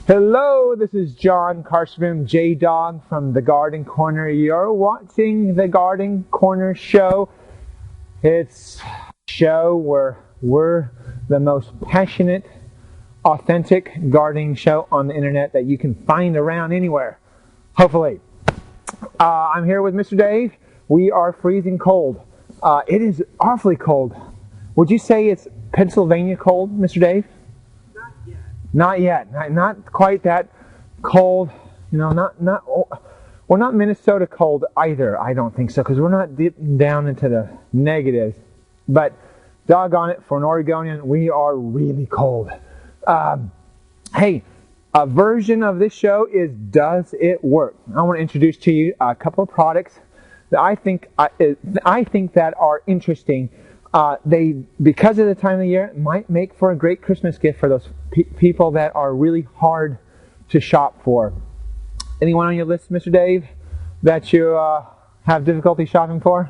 Hello, this is Jonn Karsseboom, J-Dog from The Garden Corner. You're watching The Garden Corner Show. It's a show where we're the most passionate, authentic gardening show on the internet that you can find around anywhere. Hopefully. I'm here with Mr. Dave. We are freezing cold. It is awfully cold. Would you say it's Pennsylvania cold, Mr. Dave? Not yet. Not quite that cold. You know, we're not Minnesota cold either. I don't think so, because we're not deep down into the negatives. But doggone it, for an Oregonian, we are really cold. Hey, a version of this show is Does It Work? I want to introduce to you a couple of products that I think that are interesting. They, because of the time of the year, might make for a great Christmas gift for those people that are really hard to shop for. Anyone on your list, Mr. Dave, that you have difficulty shopping for?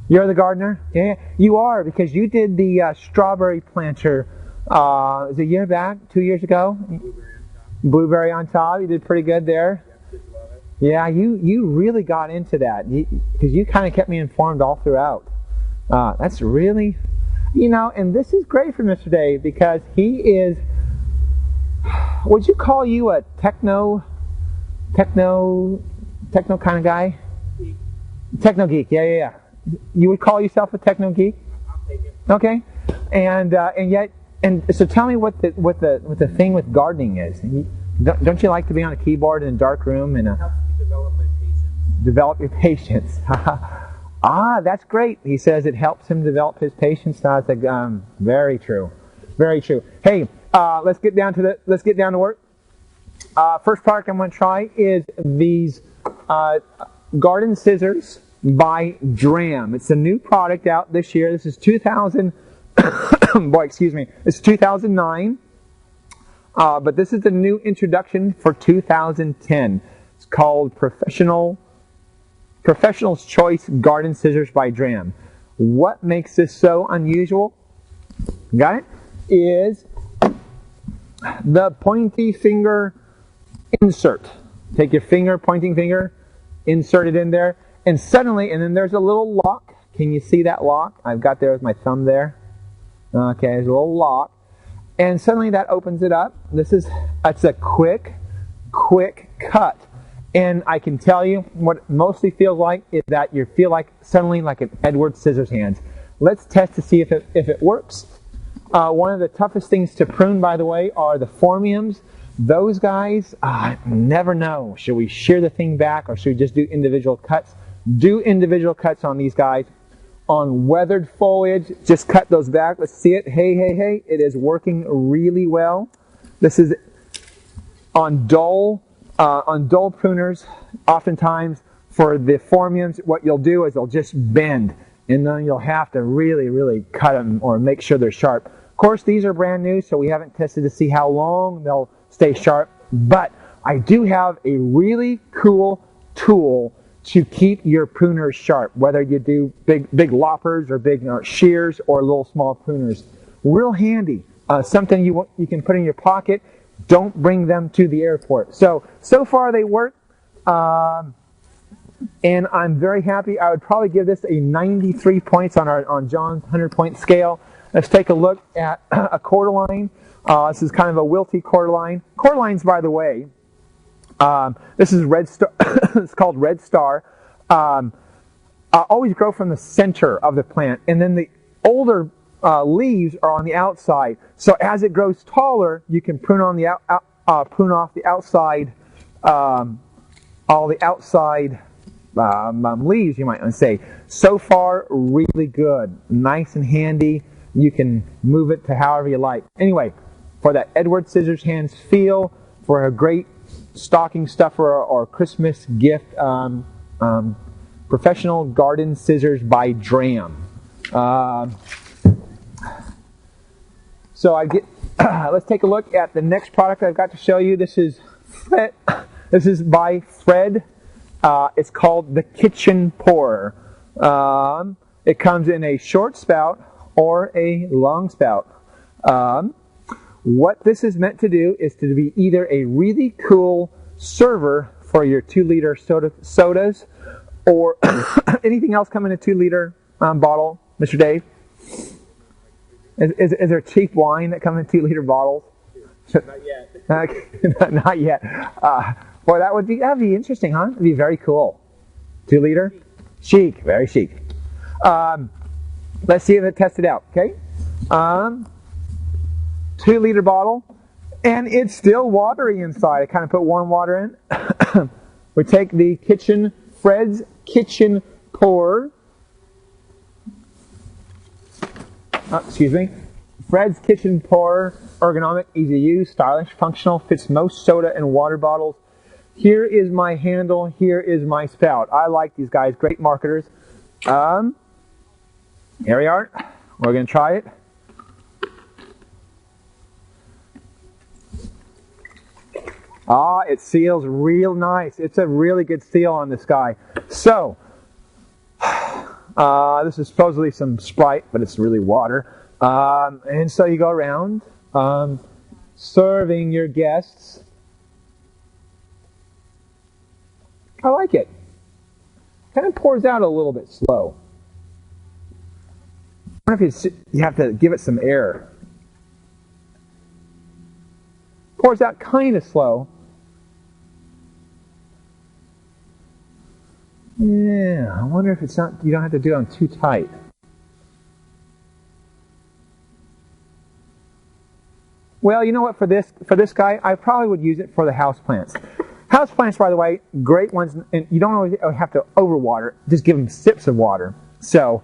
You're the gardener? Yeah, you are, because you did the strawberry planter. Was it a year back? 2 years ago? Blueberry on top. You did pretty good there. Yeah, you really got into that, because you kind of kept me informed all throughout. That's really, and this is great for Mr. Dave, because he is, would you call you a techno kind of guy? Geek. Techno geek, yeah. You would call yourself a techno geek? I'll take it. Okay. And so tell me what the thing with gardening is. Don't you like to be on a keyboard in a dark room and it helps me develop my patience. Develop your patience. That's great. He says it helps him develop his patience. That's very true. Very true. Hey, let's get down to work. First product I'm going to try is these garden scissors by Dramm. It's a new product out this year. This is 2000. It's 2009. But this is the new introduction for 2010. It's called Professional's Choice Garden Scissors by Dramm. What makes this so unusual? Got it? Is the pointy finger insert. Take your pointing finger, insert it in there, and then there's a little lock. Can you see that lock? I've got there with my thumb there. Okay, there's a little lock. And suddenly that opens it up. It's a quick cut. And I can tell you what it mostly feels like is that you feel like suddenly like an Edward Scissorhands. Let's test to see if it works. One of the toughest things to prune, by the way, are the phormiums. Those guys, never know. Should we shear the thing back, or should we just do individual cuts? Do individual cuts on these guys. On weathered foliage, just cut those back. Let's see it. Hey, it is working really well. This is on dull pruners. Oftentimes for the phormiums, what you'll do is they'll just bend, and then you'll have to really cut them or make sure they're sharp. Of course, these are brand new, so we haven't tested to see how long they'll stay sharp, but I do have a really cool tool to keep your pruners sharp, whether you do big loppers or big shears or little small pruners. Real handy. Something you can put in your pocket. Don't bring them to the airport. So far they work, and I'm very happy. I would probably give this a 93 points on John's 100-point scale. Let's take a look at a cordyline. This is kind of a wilty cordyline. Cordylines, by the way, this is Red Star. It's called Red Star. Always grow from the center of the plant, and then the older leaves are on the outside. So as it grows taller, you can prune off the outside, all the outside leaves, you might want to say. So far, really good, nice and handy. You can move it to however you like. Anyway, for that Edward Scissorhands feel, for a great stocking stuffer or Christmas gift, Professional Garden Scissors by Dramm. Let's take a look at the next product I've got to show you. This is by Fred. It's called the Kitchen Pourer. It comes in a short spout or a long spout. What this is meant to do is to be either a really cool server for your 2-liter sodas or anything else come in a 2-liter bottle, Mr. Dave? Is there cheap wine that comes in 2-liter bottles? Not yet. Not yet. Boy, that'd be interesting, huh? It'd be very cool. 2-liter? Chic. Very chic. Let's see if it tests it out, okay? 2-liter bottle, and it's still watery inside. I kind of put warm water in. We take the Fred's Kitchen Pour. Fred's Kitchen Pour, ergonomic, easy to use, stylish, functional, fits most soda and water bottles. Here is my handle. Here is my spout. I like these guys. Great marketers. Here we are. We're going to try it. It seals real nice. It's a really good seal on this guy. So, this is supposedly some Sprite, but it's really water. And so you go around serving your guests. I like it. Kind of pours out a little bit slow. I wonder if you have to give it some air. Pours out kind of slow. Yeah, I wonder if it's not. You don't have to do them too tight. Well, you know what? For this guy, I probably would use it for the houseplants. Houseplants, by the way, great ones, and you don't always have to overwater. Just give them sips of water. So,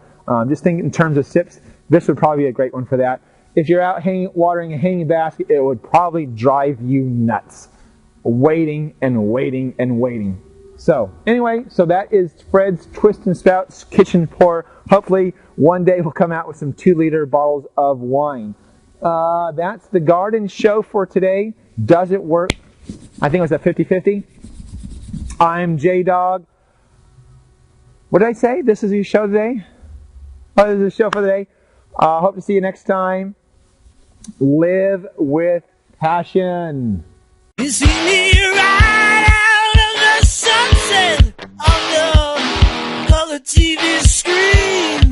just think in terms of sips. This would probably be a great one for that. If you're out watering a hanging basket, it would probably drive you nuts. Waiting and waiting and waiting. So, anyway, that is Fred's Twist and Spout's Kitchen Pour. Hopefully, one day we'll come out with some 2-liter bottles of wine. That's the garden show for today. Does it work? I think it was a 50-50. I'm J-Dog. What did I say? This is your show today? Oh, this is the show for the day. Hope to see you next time. Live with passion. You see me right out of the sunset on the color TV screen.